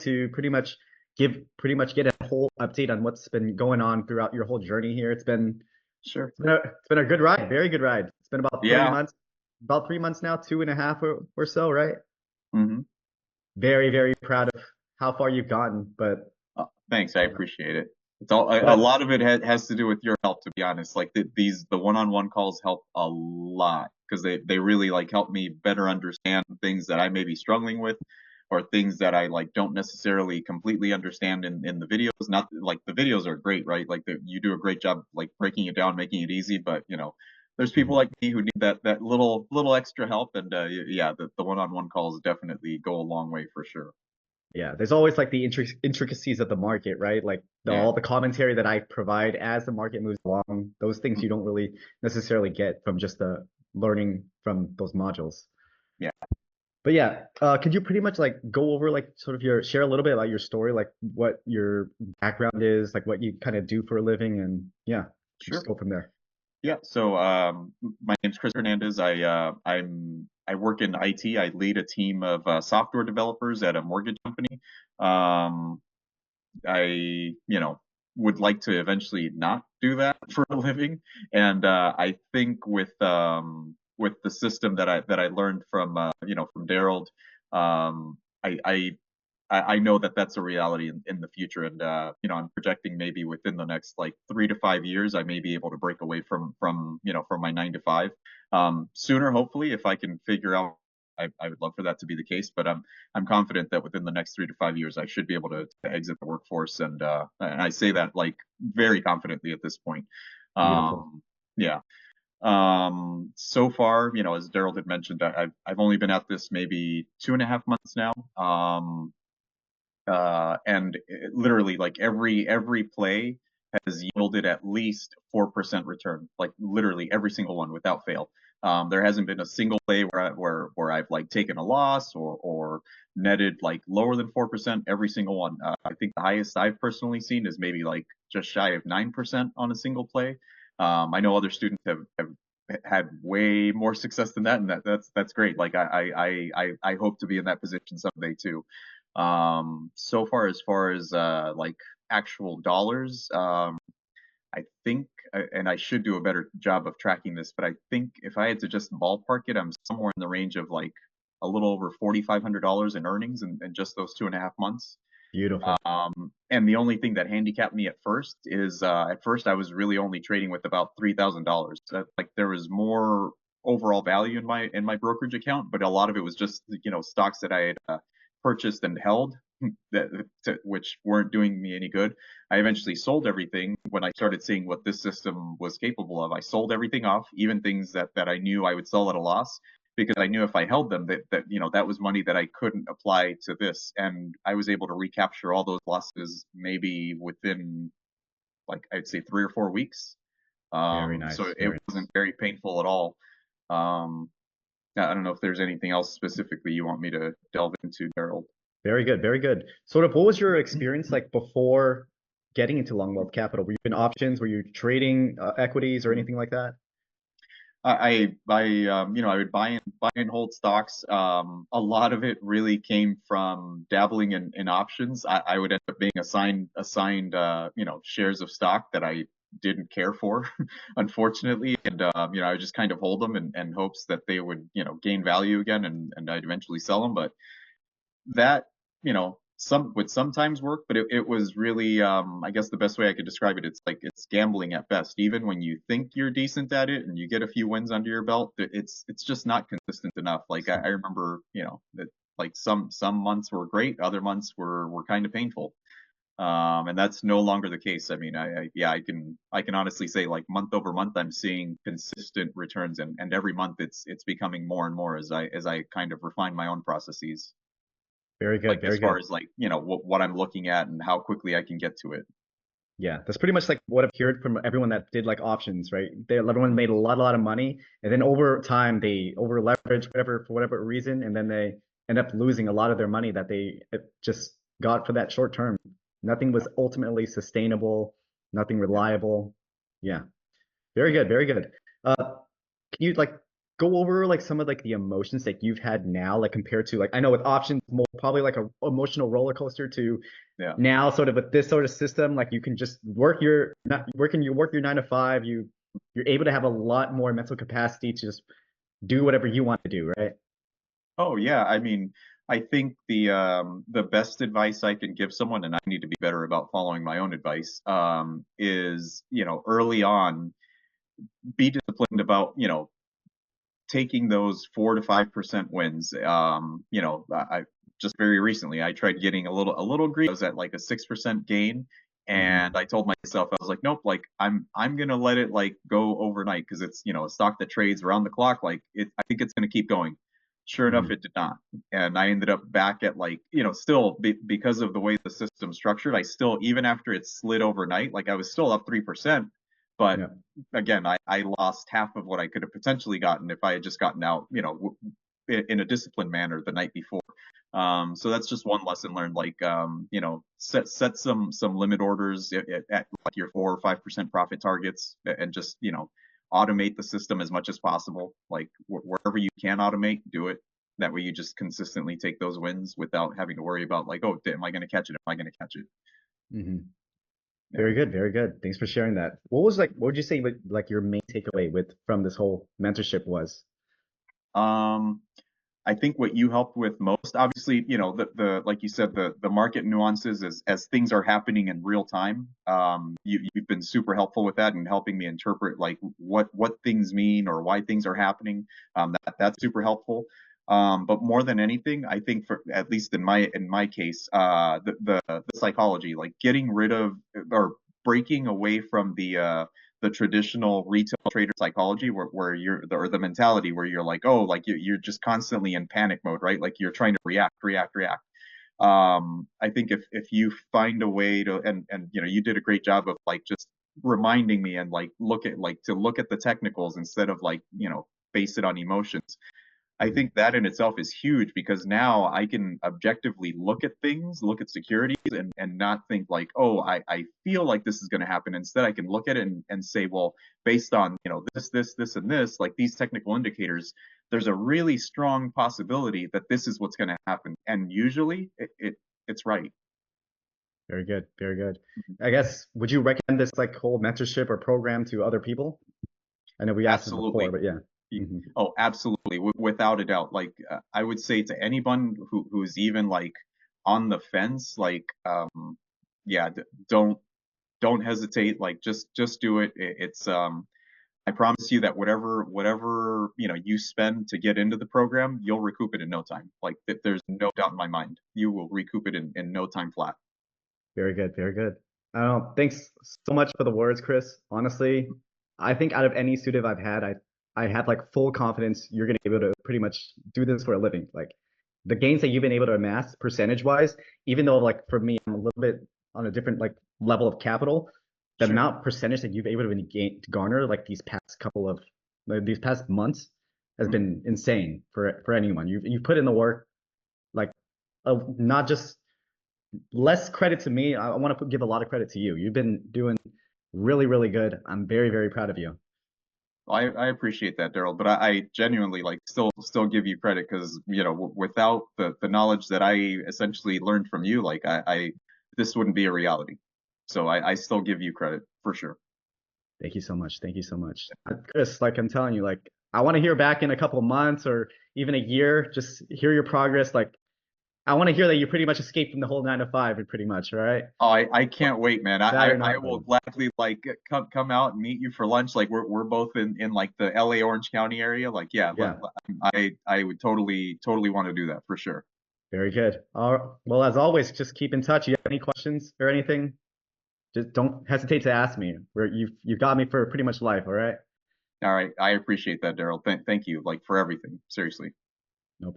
to pretty much get a whole update on what's been going on throughout your whole journey here. It's been Sure. it's been a good ride, very good ride. It's been Yeah. about 3 months now, two and a half or so, right? hmm Very, very proud of how far you've gotten, Thanks. I uh, appreciate it. It's all a but lot of it has to do with your help, to be honest. Like the one-on-one calls help a lot because they really like help me better understand things that I may be struggling with or things that I like don't necessarily completely understand in the videos. Not like the videos are great, right? Like you do a great job like breaking it down, making it easy, but there's people like me who need that little extra help and yeah, the one-on-one calls definitely go a long way for sure. yeah, there's always like the intricacies of the market, right? Like Yeah. all the commentary that I provide as the market moves along, those things you don't really necessarily get from just the learning from those modules. Yeah. But yeah, could you pretty much like go over like sort of share a little bit about your story, like what your background is, like what you kind of do for a living, and yeah, just Sure. go from there. Yeah, so my name's Chris Hernandez. I work in IT. I lead a team of software developers at a mortgage company. Um, I would like to eventually not do that for a living, and I think with the system that I learned from from Daryl, um, I, I I know that that's a reality in the future, and I'm projecting maybe within the next like 3 to 5 years, I may be able to break away from my 9 to 5. Sooner, hopefully, if I can figure out. I would love for that to be the case, but I'm confident that within the next 3 to 5 years, I should be able to exit the workforce, and I say that like very confidently at this point. Beautiful. Yeah. So far, as Daryl had mentioned, I've only been at this maybe 2.5 months now. And literally like every play has yielded at least 4% return, like literally every single one without fail. There hasn't been a single play where I've like taken a loss or netted like lower than 4%. Every single one. I think the highest I've personally seen is maybe like just shy of 9% on a single play. I know other students have had way more success than that, and that's great. Like I hope to be in that position someday too. So far as like actual dollars, I think, and I should do a better job of tracking this, but I think if I had to just ballpark it, I'm somewhere in the range of like a little over $4,500 in earnings in just those 2.5 months. Beautiful. And the only thing that handicapped me at first is at first I was really only trading with about $3,000. Like there was more overall value in my brokerage account, but a lot of it was just stocks that I had purchased and held which weren't doing me any good. I eventually sold everything when I started seeing what this system was capable of. I sold everything off, even things that I knew I would sell at a loss because I knew if I held them that was money that I couldn't apply to this, and I was able to recapture all those losses maybe within like I'd say 3 or 4 weeks. Very So nice. it Very wasn't nice. very painful at all. Um, I don't know if there's anything else specifically you want me to delve into, Daryl. Very good. Very good. Sort of, what was your experience like before getting into Long Wealth Capital? Were you in options? Were you trading equities or anything like that? I would buy and hold stocks. A lot of it really came from dabbling in options. I would end up being assigned shares of stock that I didn't care for, unfortunately, and I would just kind of hold them and hopes that they would gain value again, and I'd eventually sell them. But that some would sometimes work, but it was really I guess the best way I could describe it, it's like it's gambling at best. Even when you think you're decent at it and you get a few wins under your belt, it's just not consistent enough. Like I remember that like some months were great, other months were kind of painful. And that's no longer the case. I mean, yeah, I can honestly say like month over month I'm seeing consistent returns, and every month it's becoming more and more as I kind of refine my own processes, Very good. like as Very far good. as like what I'm looking at and how quickly I can get to it. Yeah, that's pretty much like what I've heard from everyone that did like options, right? Everyone made a lot of money, and then over time they over leverage whatever for whatever reason, and then they end up losing a lot of their money that they just got for that short term. Nothing was ultimately sustainable, nothing Yeah. reliable. Yeah, very good, very good. Can you like go over like some of like the emotions that you've had now, like compared to like I know with options, more probably like a emotional roller coaster to Yeah. now sort of with this sort of system, like you can just work your not working you work your 9 to 5, you're able to have a lot more mental capacity to just do whatever you want to do, right? Oh yeah, I mean, I think the best advice I can give someone, and I need to be better about following my own advice, is, early on, be disciplined about, taking those 4 to 5% wins. I just very recently I tried getting a little greedy. I was at like a 6% gain, Hmm. and I told myself I was like, nope, like I'm gonna let it like go overnight because it's a stock that trades around the clock. Like I think it's gonna keep going. Sure enough, Hmm. it did not, and I ended up back at like still because of the way the system's structured. I still even after it slid overnight, like I was still up 3%, but Yeah. again, I lost half of what I could have potentially gotten if I had just gotten out, in a disciplined manner the night before. So that's just one lesson learned. Like, set some limit orders at like your 4 or 5% profit targets, and just automate the system as much as possible. Like wherever you can automate, do it. That way, you just consistently take those wins without having to worry about like, oh, am I going to catch it? Am I going to catch it? Hmm. Yeah. Very good, very good. Thanks for sharing that. What was like, what would you say like your main takeaway with from this whole mentorship was? Um, I think what you helped with most, obviously, the like you said, the market nuances as things are happening in real time. You've been super helpful with that and helping me interpret like what things mean or why things are happening. That's super helpful. But more than anything, I think for at least in my case, the psychology, like getting rid of or breaking away from the traditional retail trader psychology where or the mentality where you're like, oh, like you're just constantly in panic mode, right? Like you're trying to react. I think if you find a way to, and you did a great job of like just reminding me and like look at the technicals instead of like base it on emotions. I Mhm. think that in itself is huge because now I can objectively look at things, look at securities, and not think like, oh, I feel like this is going to happen. Instead, I can look at it and say, well, based on this, and this, like these technical indicators, there's a really strong possibility that this is what's going to happen. And usually, it's right. Very good, very good. I guess would you recommend this like whole mentorship or program to other people? I know we asked this before, Absolutely. but yeah. Hmm. Oh, absolutely, without a doubt. Like I would say to anyone who's even like on the fence, like yeah, don't hesitate. Like just do it. It's I promise you that whatever you spend to get into the program, you'll recoup it in no time. Like there's no doubt in my mind, you will recoup it in no time flat. Very good, very good. I don't know. Thanks so much for the words, Chris. Honestly, I think out of any student I've had, I have like full confidence you're gonna be able to pretty much do this for a living. Like the gains that you've been able to amass percentage wise, even though like for me, I'm a little bit on a different like level of capital, the Sure. amount percentage that you've been able to garner like these past couple of like, these past months has Mhm. been insane for anyone. You've put in the work, like not just less credit to me. I want to give a lot of credit to you. You've been doing really, really good. I'm very, very proud of you. I appreciate that, Daryl, but I genuinely like still give you credit because without the knowledge that I essentially learned from you, like I this wouldn't be a reality. So I still give you credit for sure. Thank you so much. Thank you so much. Chris, like I'm telling you, like I want to hear back in a couple of months or even a year, just hear your progress. Like I want to hear that you pretty much escaped from the whole 9 to 5 and pretty much, all right? Oh, I can't wait, man. That or I not will though. gladly like come out and meet you for lunch. Like we're both in like the LA Orange County area. Like yeah, Yeah, I would totally want to do that for sure. very good. Well, as always, just keep in touch. You have any questions or anything? Just don't hesitate to ask me. You've got me for pretty much life, all right? All right, I appreciate that, Daryl. Thank you like for everything. Seriously. No problem.